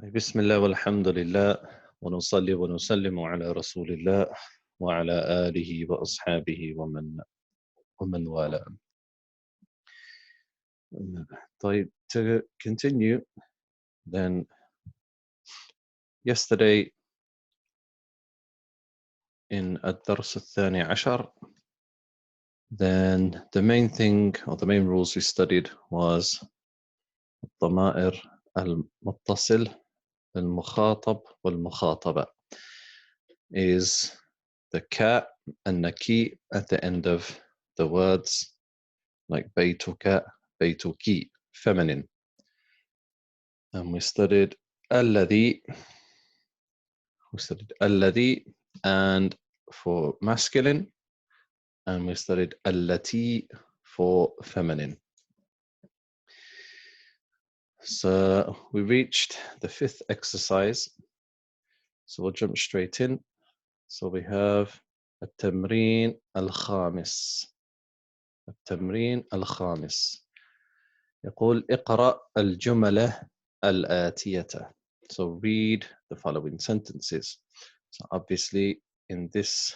بسم الله والحمد لله ونصلي ونسلم على رسول الله وعلى آله وأصحابه ومن والاه. طيب, to continue, then yesterday in الدرس الثاني عشر, then the main thing or the main rules we studied was الضمائر المتصل المخاطب والمخاطبة, is the ka and the ki at the end of the words, like بيتك بيتكي, feminine. And we studied الذي and for masculine, and we studied التي for feminine. So we reached the fifth exercise, so we'll jump straight in. So we have التمرين الخامس. التمرين الخامس يقول اقرأ الجملة الآتية. So read the following sentences. So obviously in these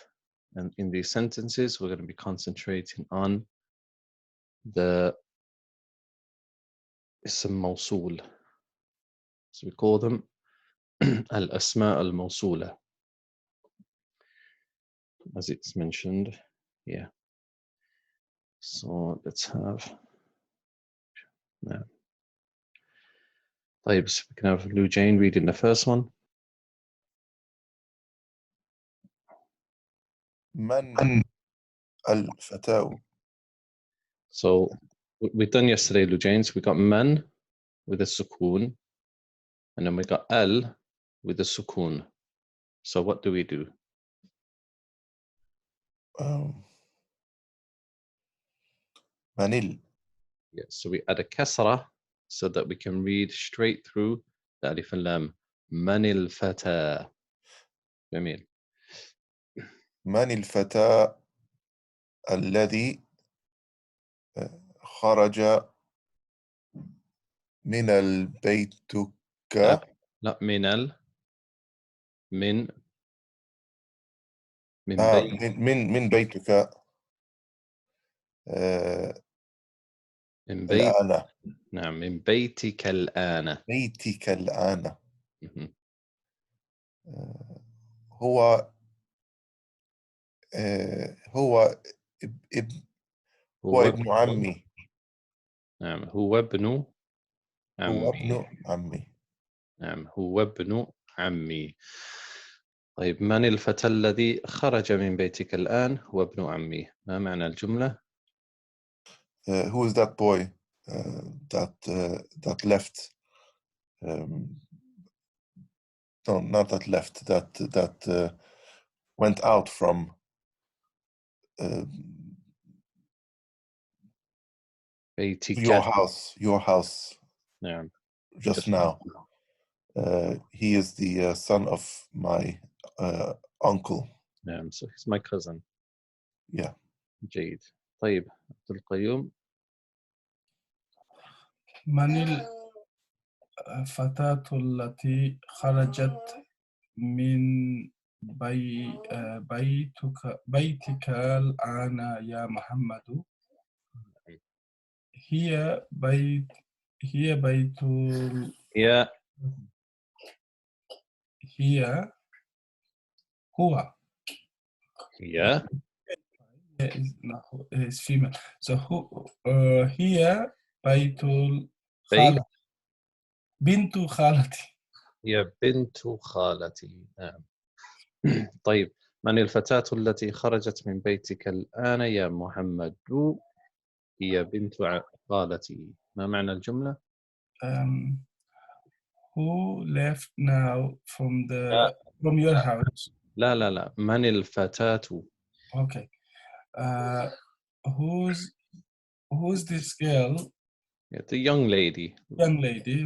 sentences we're going to be concentrating on the اسم موصول. So we call them الأسماء الموصولة, as it's mentioned here. So let's have now. طيب, so we can have Lou Jane reading the first one. من الفتاة. So we've done yesterday, Lou James. We got man with a sukoon, and then we got al with a sukoon. So what do we do? manil. Yeah, so we add a kasra so that we can read straight through the alif and lam. Manil fata. جميل. من الفتى الذي خرج من البيت لا من بيت. من بيتك من بيت. الآن. نعم, من بيتك الآن. بيتك الآن. هو ابن عمي. نعم, هو ابن عمي. هو ابن عمي. نعم, هو ابن عمي. طيب, من الفتى الذي خرج من بيتك الآن؟ هو ابن عمي. ما معنى الجملة؟ Who is that boy that left? No, not that left. That went out from بيتك. Your house. نعم. Just now. He is the son of my uncle. نعم, so he's my cousin. Yeah. جيد. طيب, عبد القيوم. من الفتاة التي خرجت من بيتك الآن يا محمد؟ هي بيت هي هو. هي. is female. So هي بيت بيت. بنت خالتي. هي بنت خالتي. نعم. طيب, من الفتاة التي خرجت من بيتك الآن يا محمد؟ هي بنت خالتي. ما معنى الجملة؟ Who left now from your house? لا, من الفتاة. Okay. Who's this girl? Yeah, the young lady. Young lady.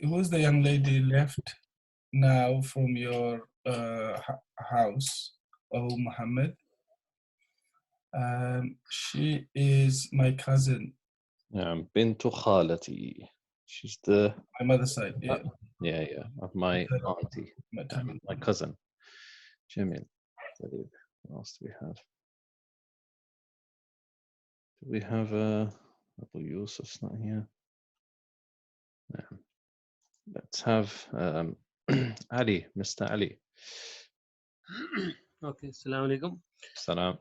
Who's the young lady left now from your house? Oh, Muhammad. She is my cousin. نعم, بنت خالتي. She's the My mother's side. Yeah. yeah of my auntie, my cousin. جميل. طيب. What else do we have? Do we have Abu Yusuf's not here? No. Let's have Ali, Mr. Ali. اوكي السلام عليكم. Salam.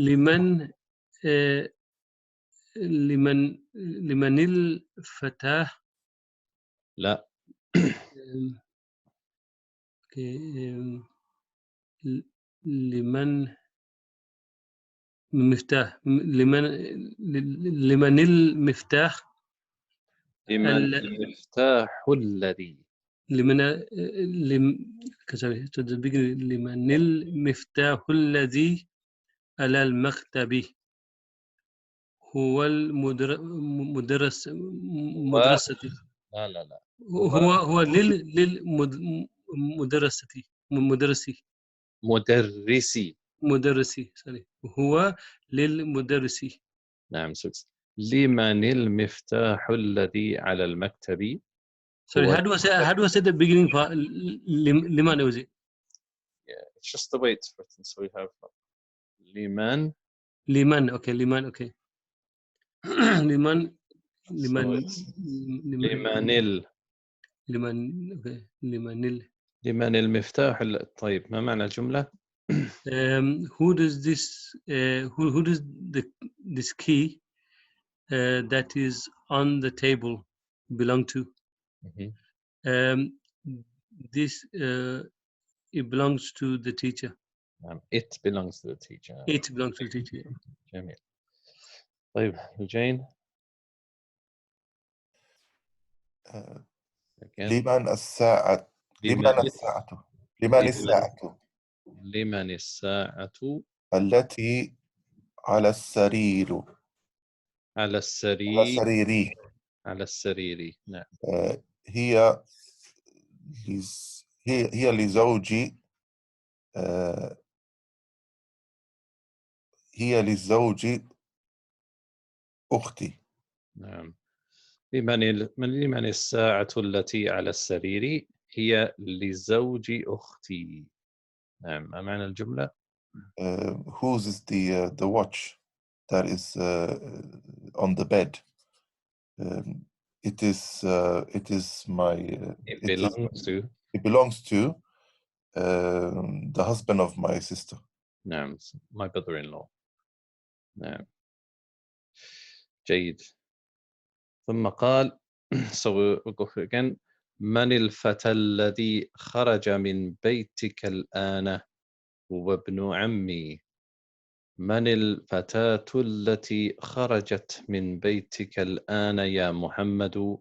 لمن لمن الفتاة لا. لمن مفتاح لمن المفتاح لمن المفتاح الذي لمن لمن المفتاح الذي على المكتب هو المدرس مدرستي لا هو للمدرستي مدرسي سوري هو للمدرسي. نعم سكس. لمن المفتاح الذي على المكتب Sorry, how do I say the beginning part? Liman was it? Yeah, it's just the way it's written. So we have Liman. Liman, okay, Liman, okay. Liman, Limanil. Liman, okay, Limanil. لمن المفتاح طيب ما معنى الجملة؟ Who does this? Who does this key that is on the table belong to? This it belongs to the teacher. It belongs to the teacher. It belongs to the teacher. جميل. طيب Jane. لمن الساعة لمن الساعة التي على السرير على السرير نعم. هي لزوجي هي لزوجي أختي. نعم. لمن الساعة التي على السرير هي لزوج أختي. نعم ما معنى الجملة؟ Whose is the watch that is on the bed? It is my It belongs to the husband of my sister. نعم my brother-in-law. نعم جيد. ثم قال so we'll go through again. من الفتى الذي خرج من بيتك الآن؟ هو ابن عمي. من الفتاة التي خرجت من بيتك الآن يا محمد؟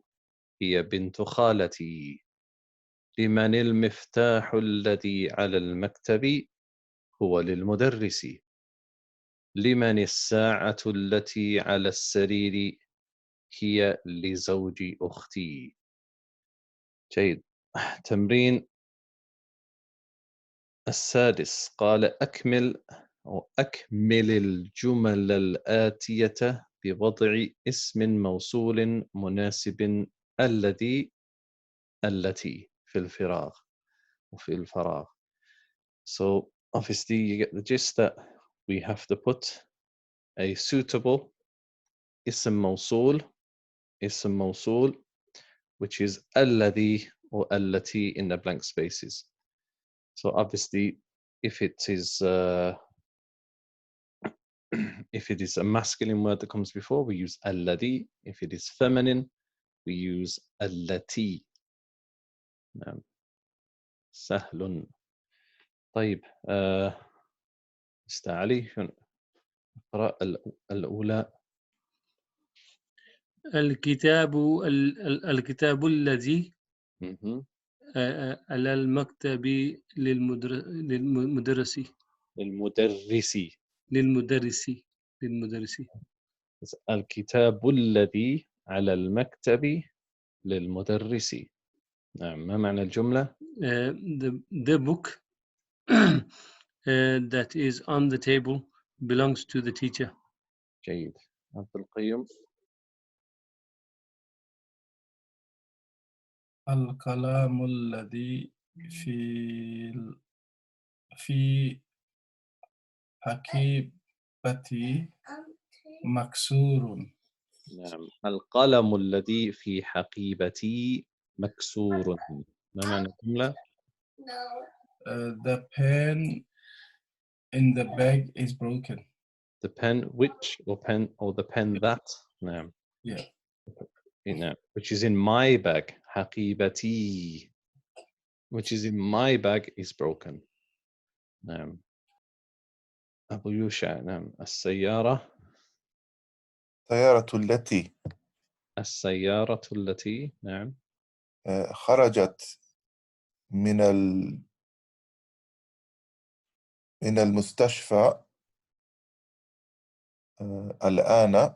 هي بنت خالتي. لمن المفتاح الذي على المكتب؟ هو للمدرس. لمن الساعة التي على السرير؟ هي لزوج أختي. جيد. تمرين السادس قال أكمل الجمل الآتية بوضع اسم موصول مناسب التي في الفراغ وفي الفراغ. So obviously you get the gist that we have to put a suitable اسم موصول which is الذي or التي in the blank spaces. So obviously if it is a masculine word that comes before, we use الذي. If it is feminine, we use التي. سهل. طيب أستاذ علي اقرأ الأولى. الكتاب الذي على المكتب للمدرس. الكتاب الذي على المكتب للمدرس. نعم ما معنى الجملة؟ The book that is on the table belongs to the teacher. جيد. عبد القيوم. الكلام الذي في حقيبتي مكسور. نعم. القلم الذي في حقيبتي مكسور. ما معنى الجملة؟ The pen in the bag is broken. The pen which or the pen that. نعم. Yeah. نعم. Which is in my bag. حقيبتي. Which is in my bag is broken. نعم. أبو يوشع. نعم. السيارة التي نعم خرجت من المستشفى الآن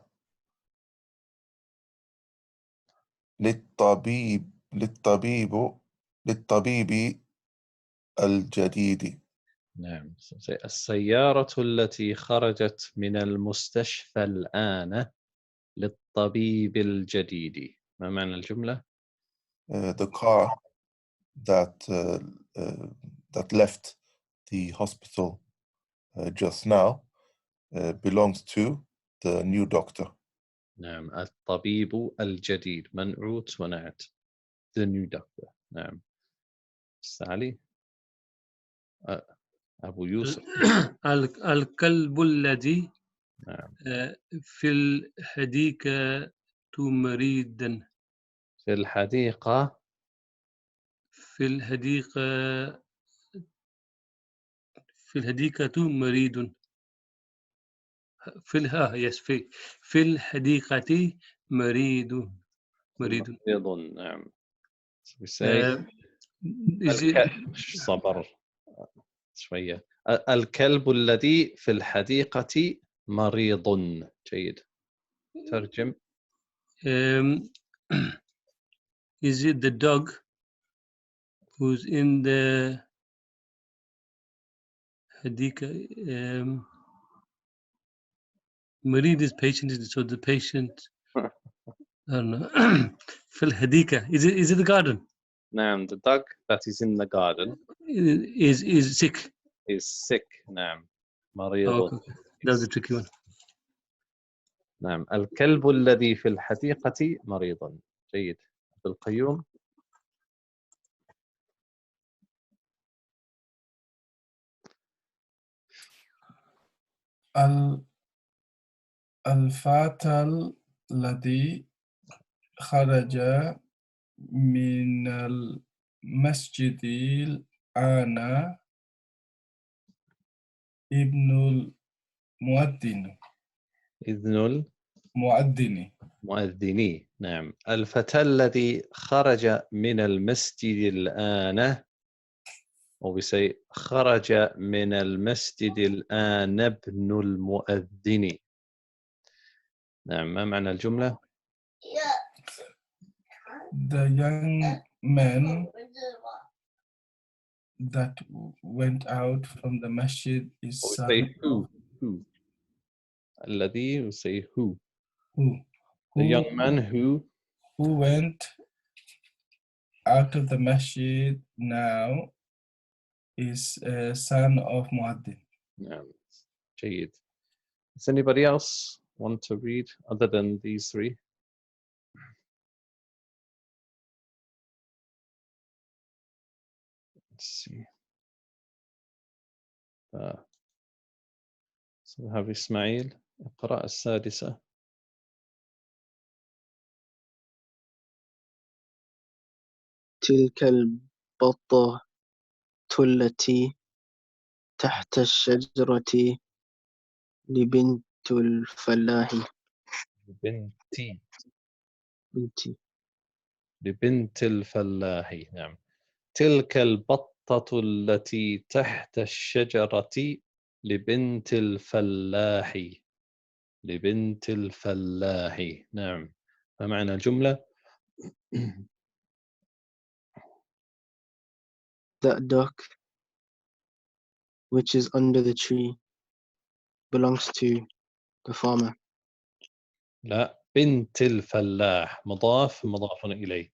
للطبيب الجديد. نعم. السيارة التي خرجت من المستشفى الآن للطبيب الجديد. ما معنى الجملة؟ The car that left the hospital just now belongs to the new doctor. نعم. الطبيب الجديد منعوت ونعت. The new doctor. نعم. علي. أبو يوسف. الكلب الذي نعم. في الحديقة مريض. في الحديقة. في الحديقة مريض. في الحديقة مريض. نعم. We say صبر شوية. الكلب الذي في الحديقة مريض. جيد. ترجم. Is it the dog who's in the حديقة? مريض is patient, so the patient. I don't know. في الحديقة. Is it the garden? نعم. The dog that is in the garden is sick. is sick. نعم. مريض. Okay. That was a tricky one. نعم. الكلب الذي في الحديقة مريض. جيد. عبد القيوم. الفتى الذي خرج من المسجد الآن ابن المؤذن. إذن المؤذن. نعم. الفتى الذي خرج من المسجد الآن. Or we say خرج من المسجد الآن ابن المؤذن. نعم. ما معنى الجملة؟ The young man that went out from the masjid is Or we son say who. of Who. الذي we say who. who? The young man who went out of the masjid now is a son of Muaddin. نعم. جيد. Does anybody else want to read other than these three? Let's see. So we have إسماعيل. اقرأ السادسة. تلك البطة التي تحت الشجرة لبنت الفلاح. لبنت الفلاح. نعم. تلك البطة التي تحت الشجرة لبنت الفلاح. لبنت الفلاح. نعم. ما معنى الجملة؟ That duck which is under the tree belongs to the farmer. لا. بنت الفلاح مضاف إليه.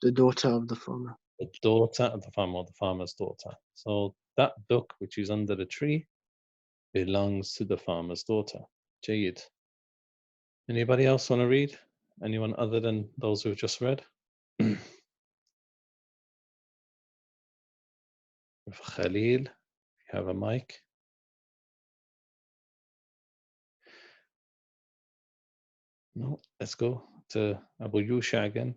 The daughter of the farmer. The daughter of the farmer, or the farmer's daughter. So that duck which is under the tree belongs to the farmer's daughter. جيد. Anybody else want to read? Anyone other than those who've just read? Khalil, you have a mic. No, let's go to Abu Yusha again.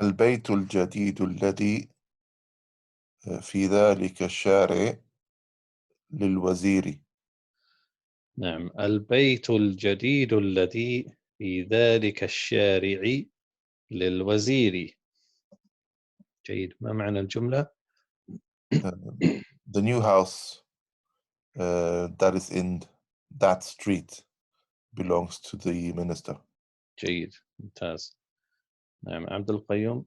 البيت الجديد الذي في ذلك الشارع للوزير. نعم، البيت الجديد الذي في ذلك الشارع للوزير. جيد. ما معنى الجملة؟ The new house that is in that street belongs to the minister. جيد، ممتاز. نعم، عبد القيوم.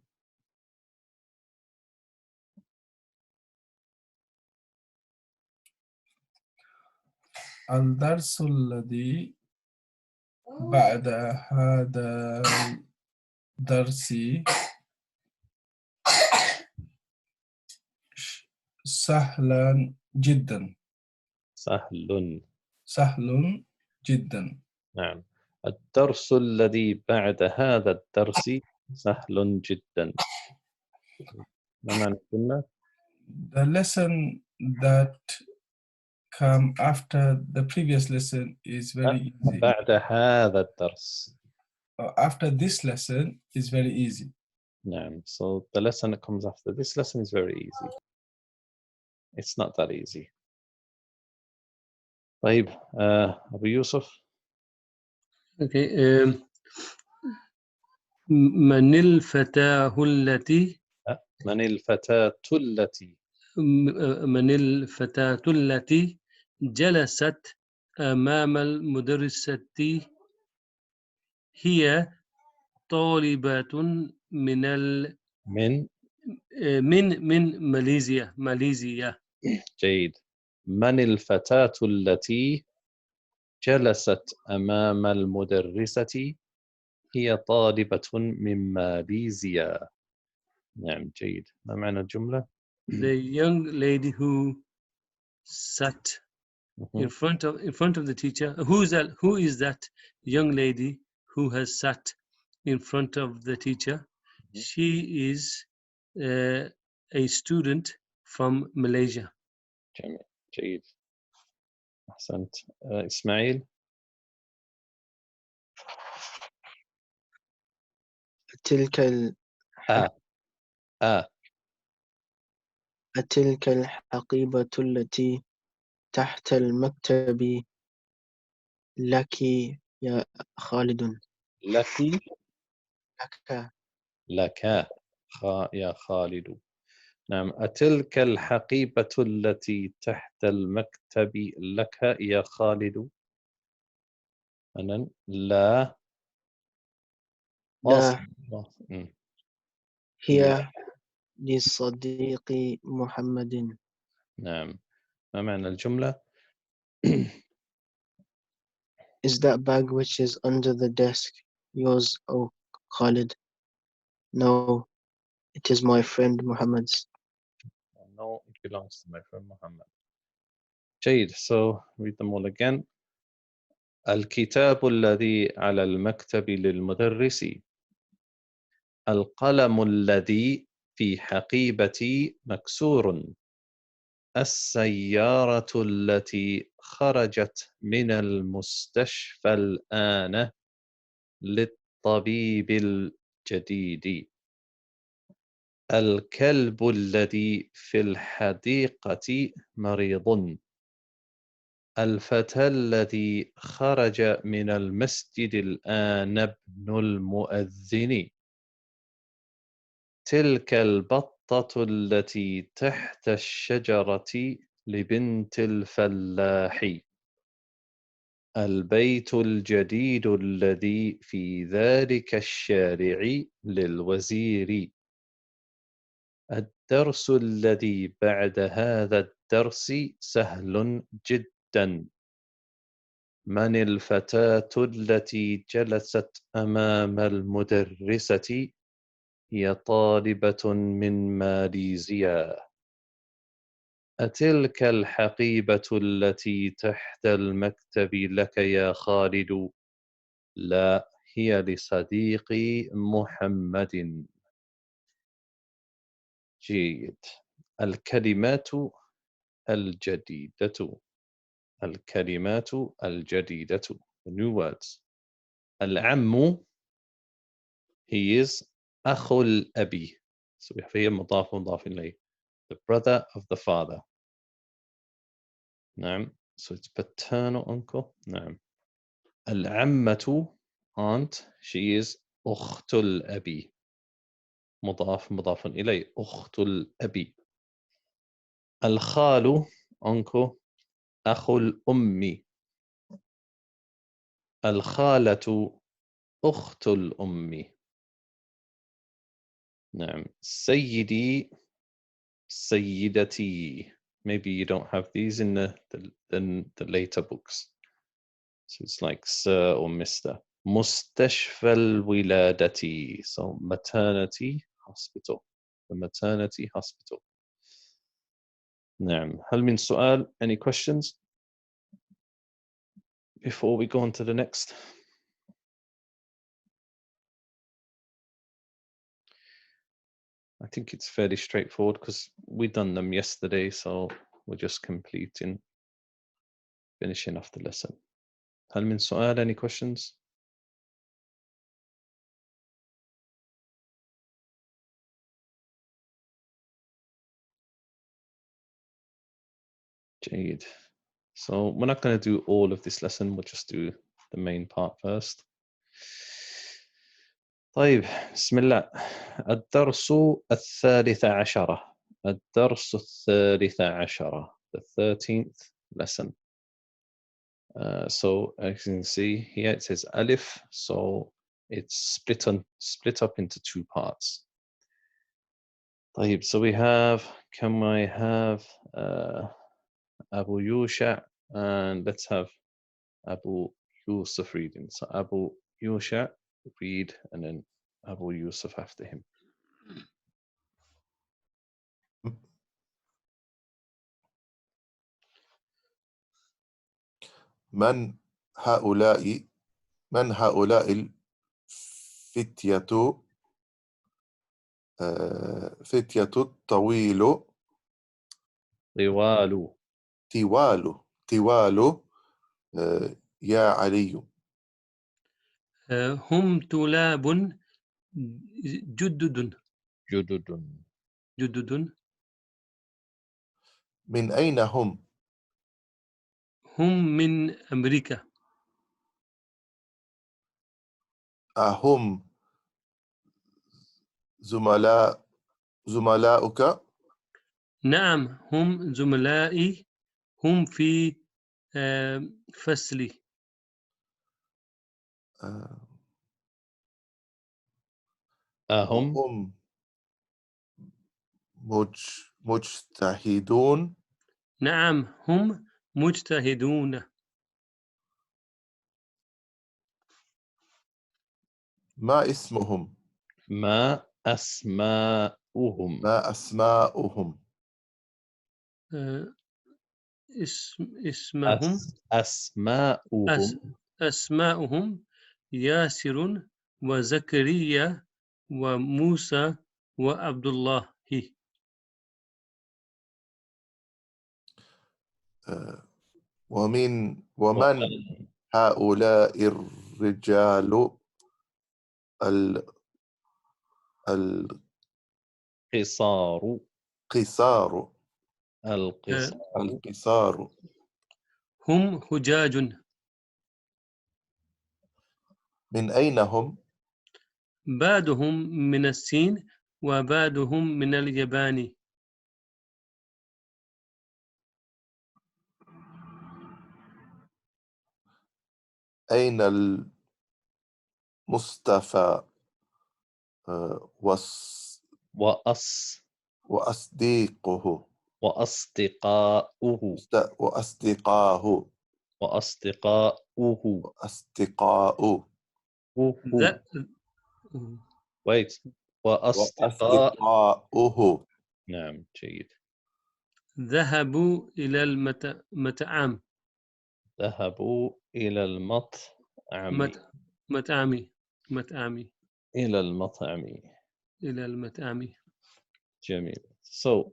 الدرس الذي بعد هذا الدرس سهلا جدا. سهل جدا. نعم، الدرس الذي بعد هذا الدرس سهل جدا. ما معنى الجملة؟ The lesson that come after the previous lesson is very easy. بعد هذا الدرس. After this lesson is very easy. نعم, so the lesson that comes after this lesson is very easy. It's not that easy. طيب, Abu Yusuf. Okay. من الفتاة التي من الفتاة التي من الفتاة التي جلست أمام المدرسة هي طالبة من ماليزيا. جيد. من الفتاة التي جلست أمام المدرسة هي طالبة من ماليزيا. نعم, جيد. ما معنى الجملة؟ The young lady who sat in front of the teacher. Who is that young lady who has sat in front of the teacher? She is a student from Malaysia. جميل, جيد, أحسنت. إسماعيل. تلك الحقيبة التي تحت المكتب لك يا خالد. لك يا خالد. نعم, أتلك الحقيبة التي تحت المكتب لك يا خالد. أنا لا هي لصديق محمد. نعم, ما معنى الجملة؟ Is that bag which is under the desk yours, oh Khalid? No, it is my friend Muhammad's. No, it belongs to my friend Muhammad. جيد, so read them all again. الكتاب الذي على المكتب للمدرس. القلم الذي في حقيبتي مكسور. السيارة التي خرجت من المستشفى الآن للطبيب الجديد. الكلب الذي في الحديقة مريض. الفتى الذي خرج من المسجد الآن ابن المؤذن. تلك البطة التي تحت الشجرة لبنت الفلاح. البيت الجديد الذي في ذلك الشارع للوزير. الدرس الذي بعد هذا الدرس سهل جدا. من الفتاة التي جلست أمام المدرسة؟ هي طالبة من ماليزيا. أتلك الحقيبة التي تحت المكتب لك يا خالد؟ لا، هي لصديقي محمد. جيد. الكلمات الجديدة. الكلمات الجديدة. The new words. العم he is أخو الأبي. So هي مضاف إليه. The brother of the father. نعم. So it's paternal uncle. نعم. العمة aunt she is أخت الأبي. مضاف إليه أخت الأبي. الخال uncle أخو الأم. الخالة أخت الأم. نعم. سيدي سيدتي. Maybe you don't have these in the later books. So it's like Sir or Mr. مستشفى الولادة. So maternity hospital. The maternity hospital. نعم. هل من سؤال? Any questions? Before we go on to the next. I think it's fairly straightforward because we done them yesterday, so we're just completing, finishing off the lesson. هل من سؤال? Any questions? جيد. So we're not going to do all of this lesson, we'll just do the main part first. طيب بسم الله. الدرس الثالث عشر. الدرس الثالث عشر. The 13th lesson. So as you can see here it says Alif, so it's split up into two parts. طيب, so we have, can I have Abu Yusha, and let's have Abu Yusuf reading. So Abu Yusha read, and then Abu Yusuf after him. من هؤلاء الفتية فتية الطويل طوال يا علي. هم طلاب جدد. من أين هم؟ هم من أمريكا. أهم زملاؤك؟ نعم هم زملائي. هم في فصلي. هم مجتهدون؟ نعم هم مجتهدون. ما اسمهم؟ ما أسماؤهم؟ ما أسماؤهم؟ اسمهم أسماؤهم ياسر وزكريا وموسى وعبد الله. ومن هؤلاء الرجال القصار؟ هم حجاج. من أين هم؟ بعضهم من الصين وبعضهم من اليابان. أين المصطفى وأصدقائه؟ وأصدقاؤه. أصدقاء. That. wait. وأصدقاء. وأصدقاؤه. نعم جيد. ذهبوا إلى المطعم. ذهبوا إلى المطعم. مطعم. إلى المطعم. إلى المطعم. جميل. So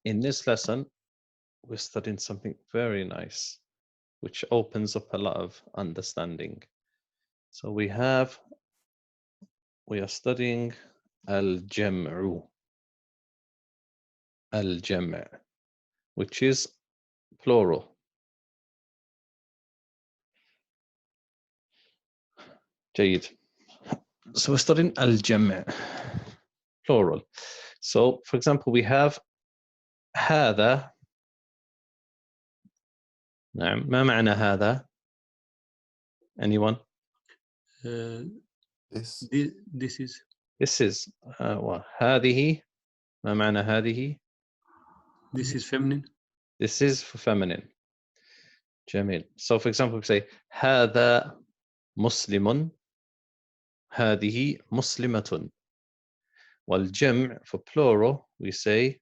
in this lesson we're studying something very nice which opens up a lot of understanding. So we are studying al-jam'u, which is plural. جيد. So we're studying al-jam', plural. So for example we have هذا. نعم. ما معنى هذا? Anyone? This. This is. This is هذه. ما معنى هذه? This is feminine. This is for feminine. جميل. So for example we say هذا مسلم. هذه مسلمة. والجمع for plural we say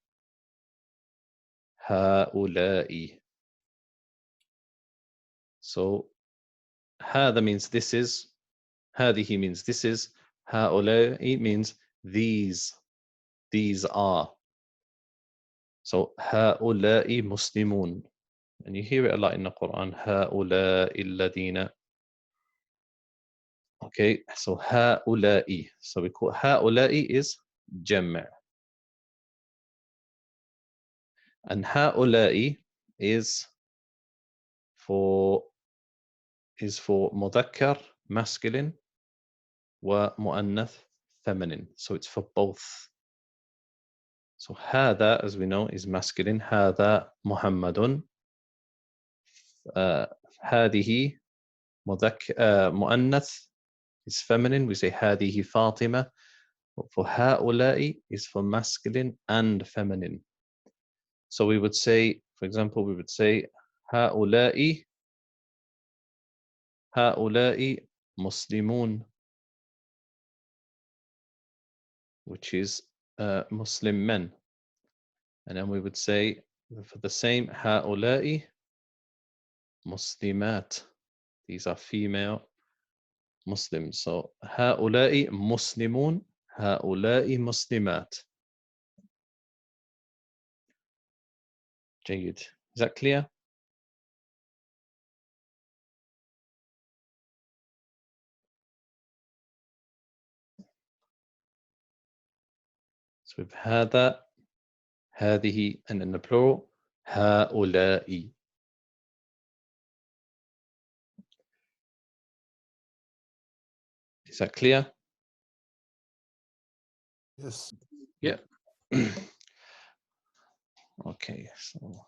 هؤلاء. So هذا means this is. هذه means this is. هؤلاء means these. These are. So هؤلاء مسلمون. And you hear it a lot in the Quran. هؤلاء الذين. Okay, so هؤلاء. So we call هؤلاء is جمع. And هؤلاء is for مذكر masculine ومؤنث feminine. So it's for both. So هذا, as we know, is masculine. هذا محمد. هذه مؤنث is feminine. We say هذه فاطمة. For هؤلاء is for masculine and feminine. So we would say, for example, we would say هؤلاء مسلمون, which is Muslim men. And then we would say for the same هؤلاء مسلمات. These are female Muslims. So هؤلاء مسلمون. هؤلاء مسلمات. جيد. Is that clear? So we've هذا, هذه, and in the plural هؤلاء. Is that clear? Yes. Yeah. Okay, so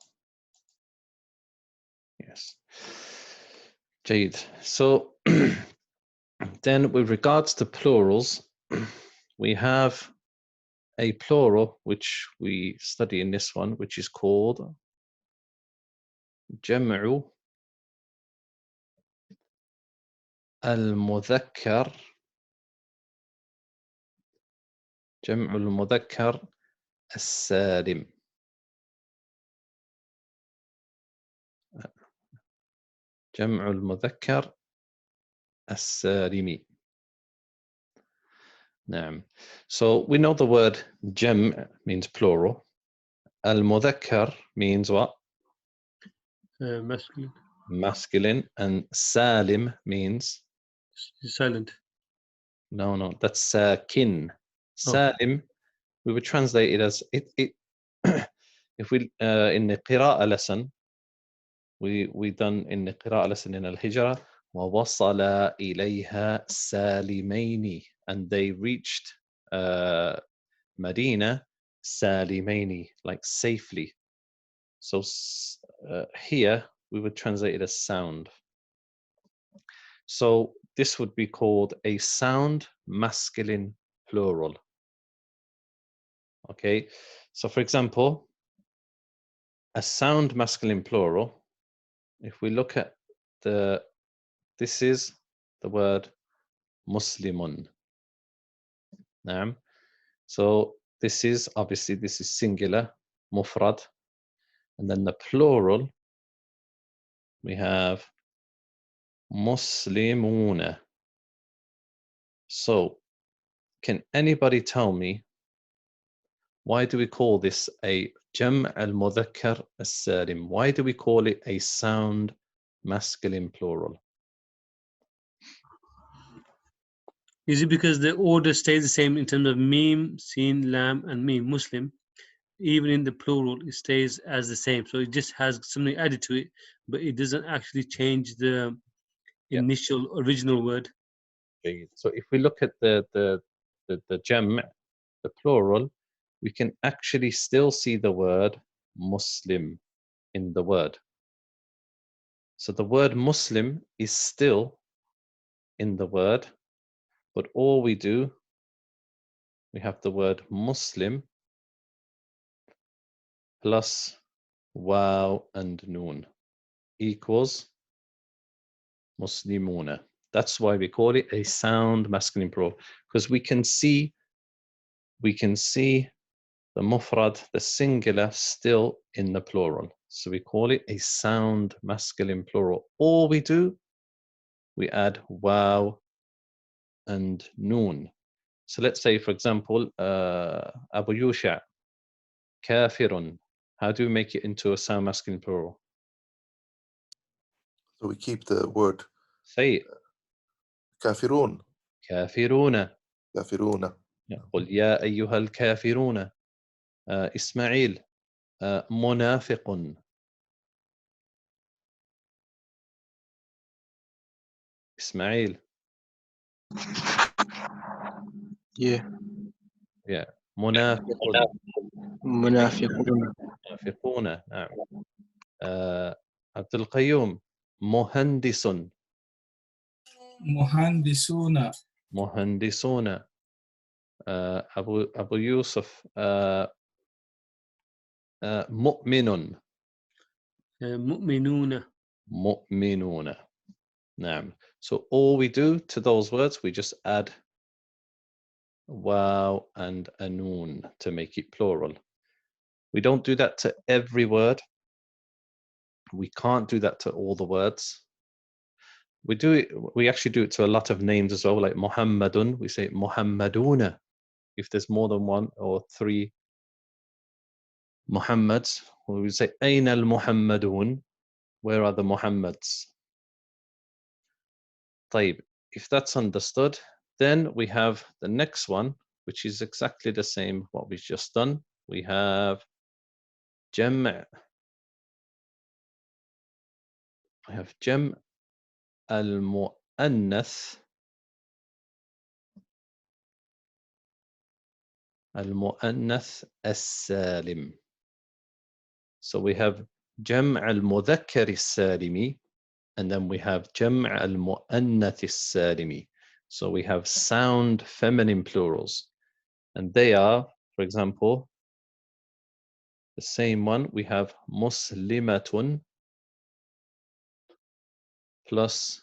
yes. Jade. So then with regards to plurals, we have a plural which we study in this one, which is called جمع المذكر. جمع المذكر السالم. جمع المذكر السالم. نعم. So we know the word جمع means plural. المذكر means what? Masculine. Masculine. And salim means? Silent. No, that's sakin. Salim, we would translate it as it if we in the qira'ah lesson we done in the qira'ah lesson in al-hijrah وَوَصَلَ إِلَيْهَا سَالِمَيْنِ, and they reached Madina salimaini, like safely. So here we would translate it as sound. So this would be called a sound masculine plural. Okay, so for example, a sound masculine plural if we look at this is the word Muslimun. Naam. So this is obviously this is singular, mufrad, and then the plural we have Muslimuna. So can anybody tell me why do we call this a Jam' al-Mudhakkar as-Salim? Why do we call it a sound masculine plural? Is it because the order stays the same in terms of meme, sin, lam, and meme, Muslim? Even in the plural, it stays as the same. So it just has something added to it, but it doesn't actually change the initial original word. So if we look at the Jam', the plural, we can actually still see the word Muslim in the word. So the word Muslim is still in the word, but all we do, we have the word Muslim plus waw and noon equals Muslimuna. That's why we call it a sound masculine plural, because we can see the mufrad, the singular, still in the plural. So we call it a sound masculine plural. All we do, we add waw and noon. So let's say, for example, Abu Yusha, kafirun. How do we make it into a sound masculine plural? So we keep the word Say it. kafirun. كافرون. Kafiruna. قل يا أيها الكافرون. إسماعيل منافق. إسماعيل. Yeah. Yeah. منافق. منافقون. منافقون. نعم. عبد القيوم مهندس. مهندسون. مهندسون. أبو يوسف مؤمن. مؤمنون. مؤمنون. نعم. So all we do to those words, we just add waw and a noon to make it plural. We don't do that to every word. We can't do that to all the words. We actually do it to a lot of names as well, like Muhammadun. We say Muhammaduna if there's more than one or three Muhammads. We would say Aina al-Muhammadun. Where are the Muhammads? طيب, if that's understood, then we have the next one, which is exactly the same what we've just done. We have Jam'. We have Jam' al-Mu'annath. Al-Mu'annath as-Salim. So we have Jam' al-Mudhakkar as-Salimi, and then we have Jam' al-Mu'annath as-Salimi. So we have sound feminine plurals. And they are, for example, the same one. We have Muslimatun plus,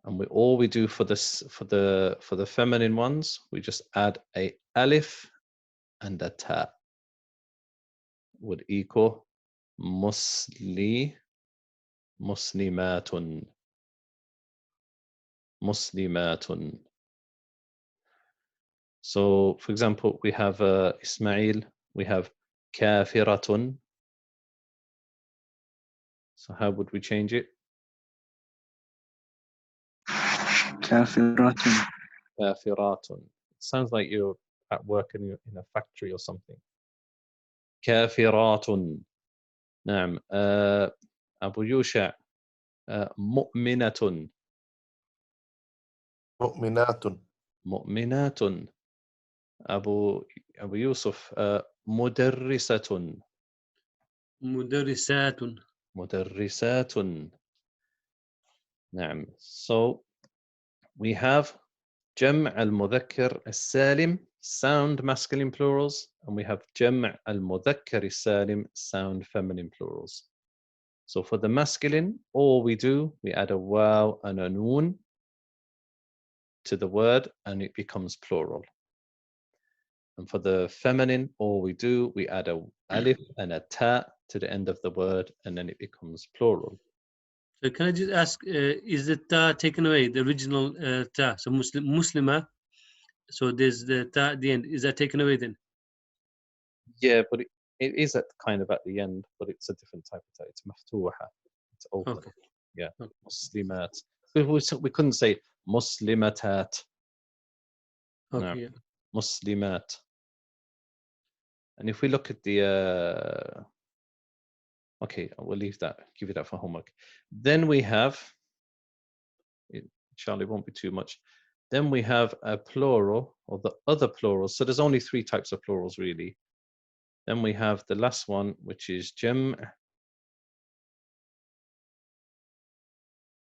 and all we do for this for the feminine ones, we just add a alif and a ta would equal muslimatun. Muslimatun. So, for example, we have Ismail, we have kafiratun. So how would we change it? كافرات. Kafiratun. It sounds like you're at work in a factory or something. Kafiratun. نعم. أبو يوشع مؤمنة. Mu'minatun. مؤمنات. أبو يوسف مدرسة. مدرسات. مدرسات. نعم. So we have جمع المذكر السالم, sound masculine plurals, and we have جمع المذكر السالم, sound feminine plurals. So for the masculine, all we do, we add a waw and a noon to the word and it becomes plural. And for the feminine, all we do, we add a alif and a ta to the end of the word and then it becomes plural. So can I just ask, is the ta taken away, the original ta? So Muslima, so there's the ta at the end. Is that taken away then? Yeah, but it is at kind of at the end, but it's a different type of ta. It's maftuha. It's open. Okay. Yeah. Okay. Muslimat. We couldn't say muslimatat. Okay. No. Yeah. Muslimat. And if we look at the okay, we'll leave that, give you that for homework. Then we have, Charlie, won't be too much. Then we have a plural, or the other plurals. So there's only 3 types of plurals, really. Then we have the last one, which is jam'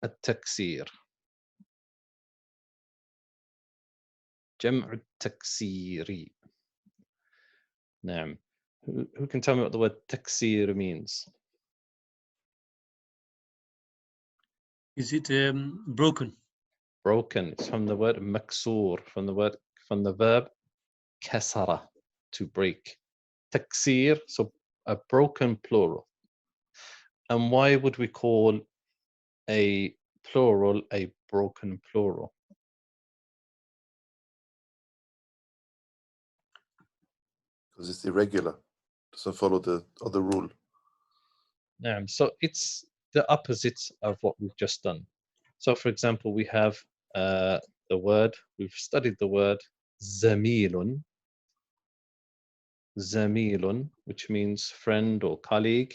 at-taksir. Jam' at-taksiri. Naam. Who can tell me what the word taksir means? Is it broken? Broken. It's from the word maksur, from the verb kasara, to break. Taksir, so a broken plural. And why would we call a plural a broken plural? Because it's irregular. Doesn't follow the other rule. So it's the opposite of what we've just done. So for example, we have the word, we've studied the word zamilun, which means friend or colleague.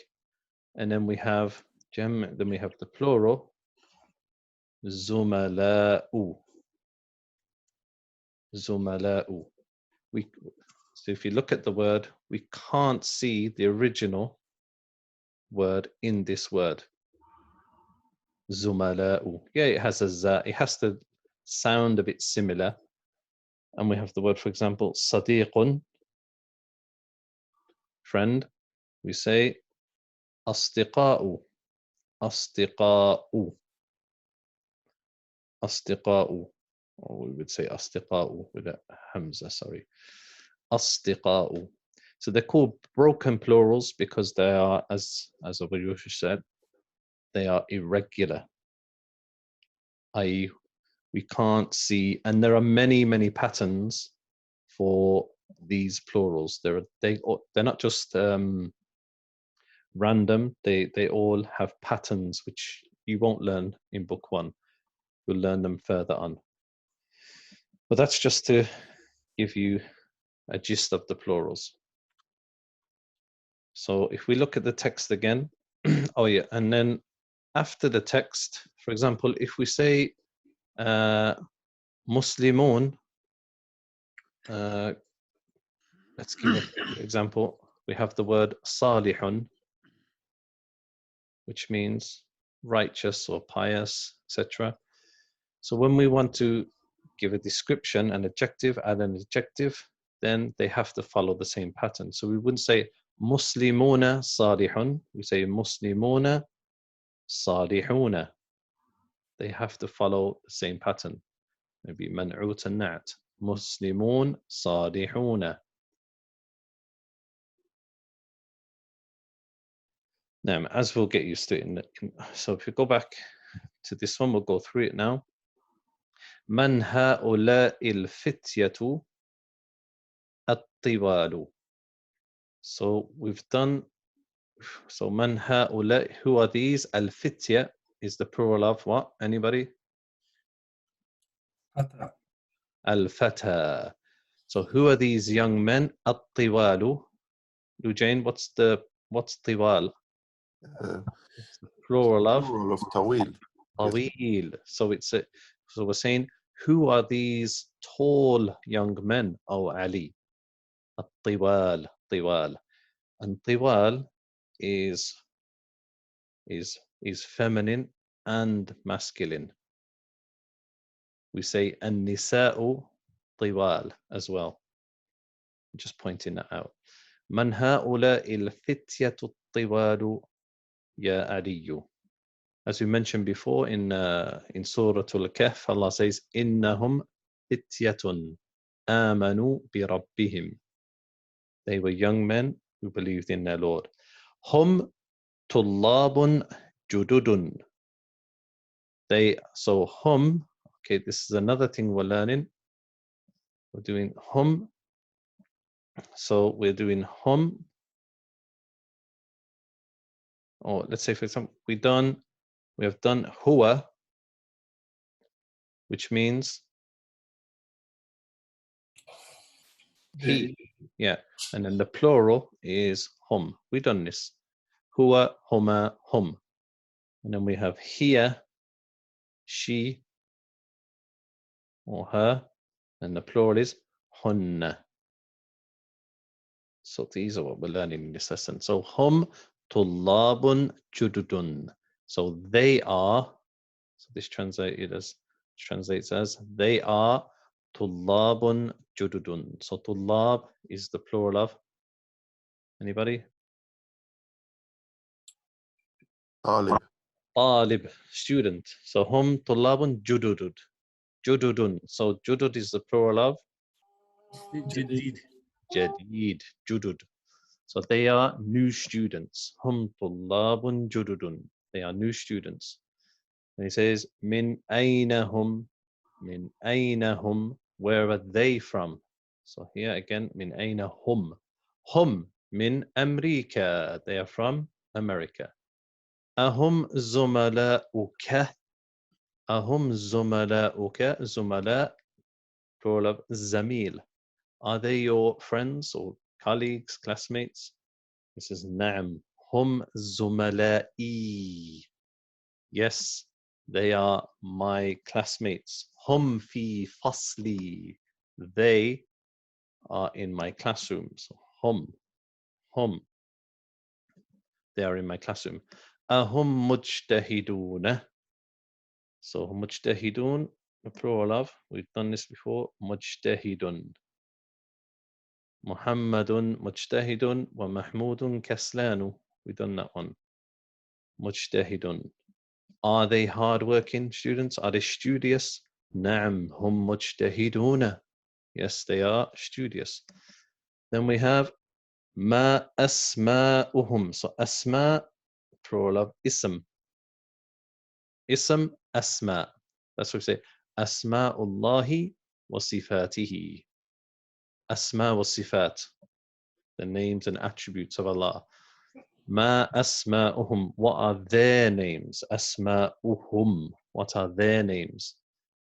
And then we have then we have the plural, zumala'u. Zumala'u. So if you look at the word, we can't see the original word in this word. Zumala'u. Yeah, it has a za. It has to sound a bit similar. And we have the word, for example, sadiqun, friend. We say asdiqa'u. Asdiqa'u. Asdiqa'u. Or we would say asdiqa'u with a hamza, sorry. Asdiqa'u. So they're called broken plurals because they are, as Abu Yusuf said, they are irregular. I.e., we can't see, and there are many patterns for these plurals. They're not just random. They all have patterns which you won't learn in book 1. You'll learn them further on. But that's just to give you a gist of the plurals. So if we look at the text again, oh yeah, and then after the text, for example, if we say Muslimun, let's give an example. We have the word salihun, which means righteous or pious, etc. So when we want to give a description, an adjective, add an adjective, then they have to follow the same pattern. So we wouldn't say Muslimuna salihun. We say Muslimuna salihuna. They have to follow the same pattern. Maybe man'ut and nat. Muslimun salihuna. Now, as we'll get used to it. So if we go back to this one, we'll go through it now. من هؤلاء الفتية الطوال. So we've done, so من هؤلاء, who are these? الفتية is the plural of what? Anybody? Fata. الفتى. So who are these young men? الطوال. Lujain, what's طوال? It's the plural of tawil. طويل. So so we're saying, who are these tall young men? Oh, Ali. الطوال. طوال. And طوال is feminine and masculine. We say النساء طوال as well. Just pointing that out. من هؤلاء الفتية الطوال. يا علي. As we mentioned before in Surah Al-Kahf, Allah says, إنهم فتية آمنوا بربهم. They were young men who believed in their Lord. هم طلاب جدد. So hum, okay, this is another thing we're learning. We're doing hum. So we're doing hum. Or let's say, for example, we have done huwa, which means he. Yeah. And then the plural is hum. We've done this. Huwa, huma, hum. And then we have hiya, she, or her. And the plural is hunna. So these are what we're learning in this lesson. So hum tullabun jududun. So they are, so this translates as they are tullabun jududun. So tullab is the plural of anybody? Talib. Talib, student. So hum tullabun jududud. Jududun. So judud is the plural of Jadid. jadid, judud. So they are new students. Hum tullabun jududun. They are new students. And he says, Min aynahum, min aynahum, where are they from? So here again, min aynahum. Hum, min America. They are from America. Ahum zumala'uka. Ahum zumala'uka. Zumala, plural of zamil. Are they your friends or colleagues, classmates? This is na'am. Hum zumala'i. Yes, they are my classmates. Hum fi fasli. They are in my classroom. So hum. They are in my classroom. Ahum mujtahiduna. So mujtahidun, the plural of, we've done this before, mujtahidun. Muhammadun mujtahidun wa Mahmudun kaslanu. We've done that one. Mujtahidun. Are they hardworking students? Are they studious? Na'am, hum mujtahiduna. Yes, they are studious. Then we have ma asma'uhum. So asma, plural of ism. Ism, asma. That's what we say. Asma'ullahi wa sifatihi. Asma wa sifat. The names and attributes of Allah. Ma asma'uhum. What are their names? Asma'uhum. What are their names?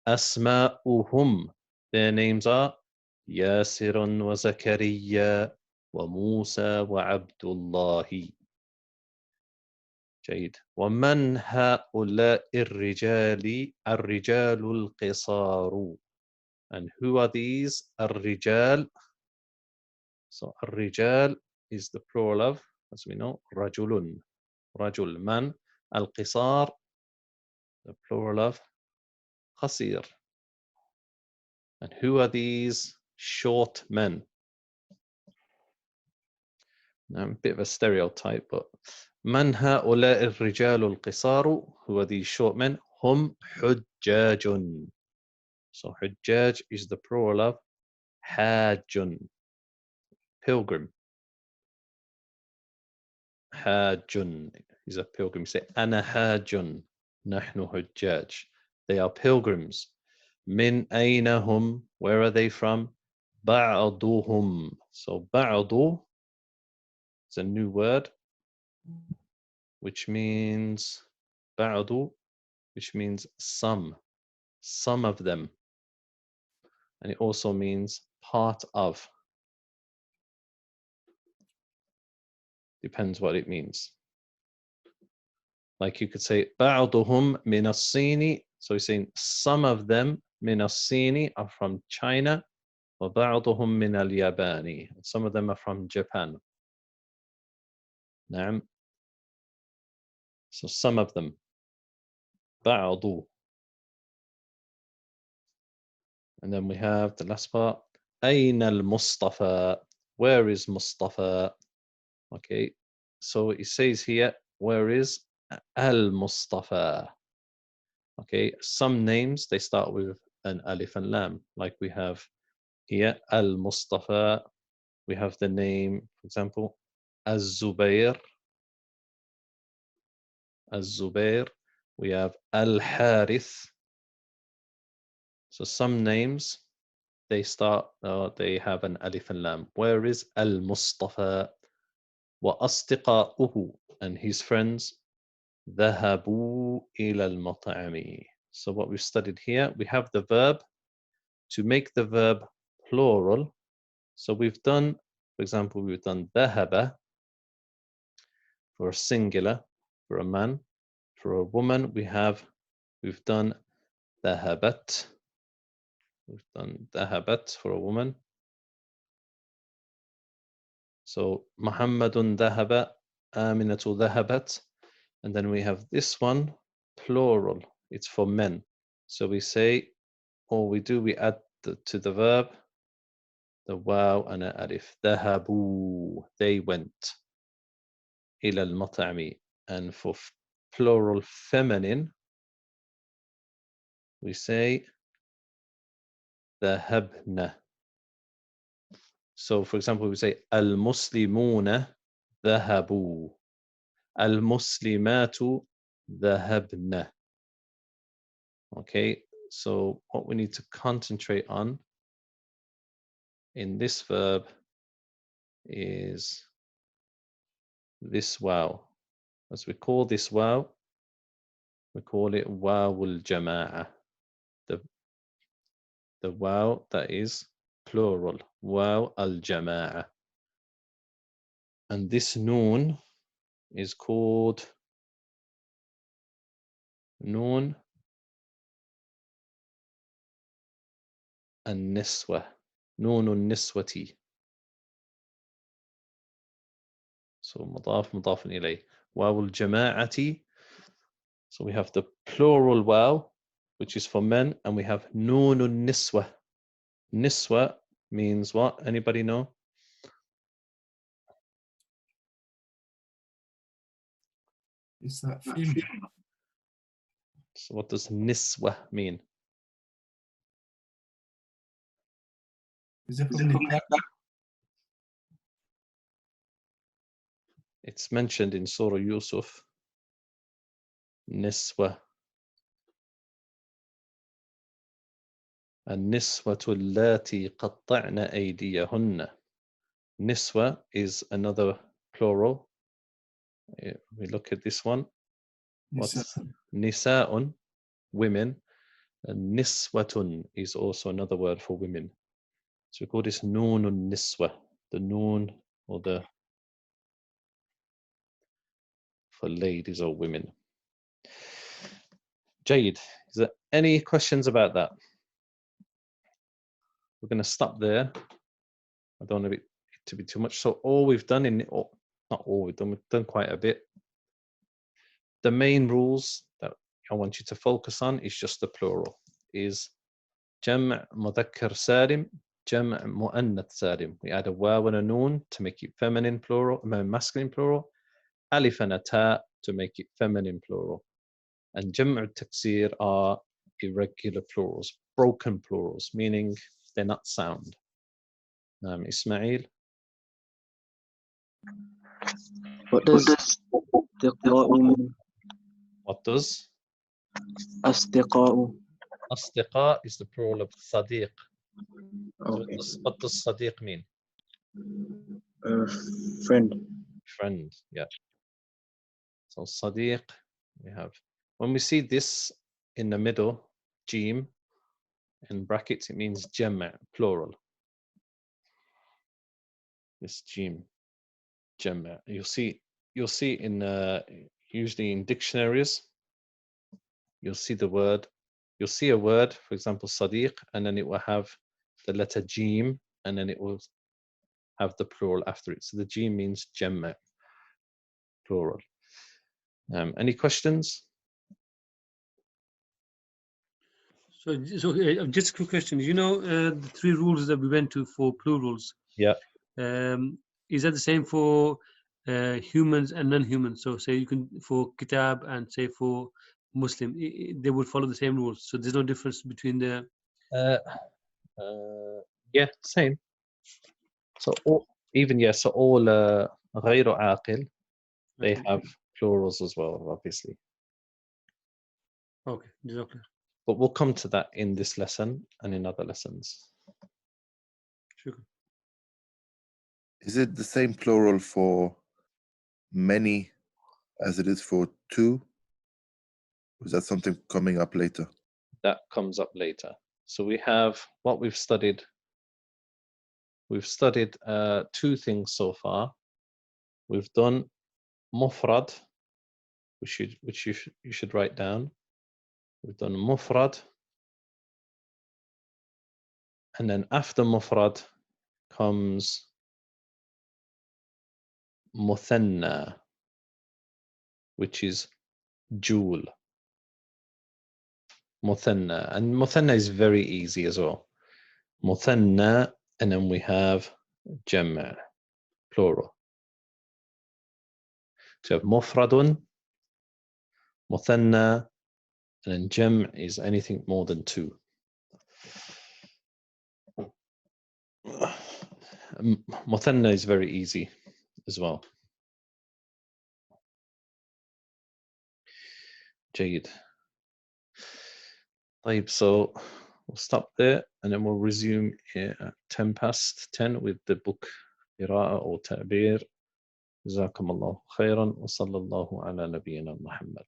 Asma'uhum. Their names are Yasirun wa Zakariya wa Musa wa Abdullahi. جيد. ومن هؤلاء الرجال القصار. And who are these? الرجال. So الرجال is the plural of, as we know, رجل. رجل. من القصار, the plural of قصير. And who are these short men? Now, a bit of a stereotype, but من هؤلاء الرجال القصار? Who are these short men? هم حجاج. So حجاج is the plural of حاج, pilgrim. حاج is a pilgrim. You say أنا حاج. نحن حجاج. They are pilgrims. من أين هم? Where are they from? بعضهم. So بعض is a new word, which means بعض, which means some of them. And it also means part of. Depends what it means. Like you could say بعضهم من الصين. So he's saying some of them من الصين are from China. وبعضهم من اليابان. Some of them are from Japan. نعم. So some of them. بعض. And then we have the last part. أين المصطفى? Where is Mustafa? Okay. So it says here Where is al-Mustafa? Okay, some names, they start with an alif and lam, like we have here, al-Mustafa. We have the name, for example, az-Zubair. Az-Zubair. We have al-Harith. So some names, they start, they have an alif and lam. Where is al-Mustafa? Wa asdiqa'uhu, and his friends, ذهبوا إلى المطعم. So what we've studied here, we have the verb. To make the verb plural, so we've done, for example, we've done ذهب for a singular, for a man. For a woman, we've done ذهبت. We've done ذهبت for a woman. So محمد ذهب, آمنة ذهبت. And then we have this one, plural. It's for men. So we say, or we add to the verb the waw and a alif. ذهبوا, they went. إلى المطعم. And for plural feminine, we say ذهبنا. So for example, we say المسلمون ذهبوا. المسلمات ذهبن. Okay, so what we need to concentrate on in this verb is this waw. As we call this waw, we call it wawul jama'a. The waw that is plural, waw al jama'a. And this noon is called noon an-niswa, noon an-niswati. So مضاف مضاف إليه. واو الجماعة. So we have the plural waw, which is for men, and we have noon an-niswa. Niswa means what? Anybody know? Is that female? So what does niswa mean? Is it from Nikah? It's mentioned in Surah Yusuf. Niswa. النسوة اللاتي قطعن أيديهن. Niswa is another plural. We look at this one. What's nisa'un, women, and niswatun is also another word for women. So we call this noonun niswa, the noon or the for ladies or women. Jade, is there any questions about that? We're going to stop there. I don't want it to be too much. So all we've done not all we've done quite a bit. The main rules that I want you to focus on is just the plural. Is جمع مذكر سالم, جمع مؤنث سالم. We add a waw and a noon to make it feminine plural, masculine plural. Alif and a ta to make it feminine plural. And جمع التكسير are irregular plurals, broken plurals, meaning they're not sound. Ismail? What does أصدقاء mean? What does? أصدقاء. أصدقاء is the plural of صديق. Okay. So what does صديق mean? Friend. Friend, yeah. So صديق, we have. When we see this in the middle, jim, in brackets, it means جمع, plural. This jim, جمع. You'll see in usually in dictionaries, you'll see a word, for example, صديق, and then it will have the letter jim, and then it will have the plural after it. So the jim means جمع, plural. Any questions? So just a quick question. You know the three rules that we went to for plurals. Yeah. Is that the same for humans and non-humans. So say you can for kitab and say for Muslim, they would follow the same rules. So there's no difference between the. Yeah, same. So all, even yes, so all غير عاقل, they Okay. have plurals as well, obviously. Okay. Jazakallah. But we'll come to that in this lesson and in other lessons. Shukran. Is it the same plural for many as it is for two? Or is that something coming up later? That comes up later. So we have what we've studied. We've studied two things so far. We've done mufrad, which you should write down. We've done mufrad, and then after mufrad comes muthanna, which is jewel. Muthanna, and muthanna is very easy as well. Muthanna, and then we have jam', plural. So you have mufradun, muthanna, and then jam' is anything more than two. Muthanna is very easy as well. جيد. طيب, so we'll stop there and then we'll resume here at 10 past 10 with the book قراءة or تعبير. جزاكم الله خيرا وصلى الله على نبينا محمد.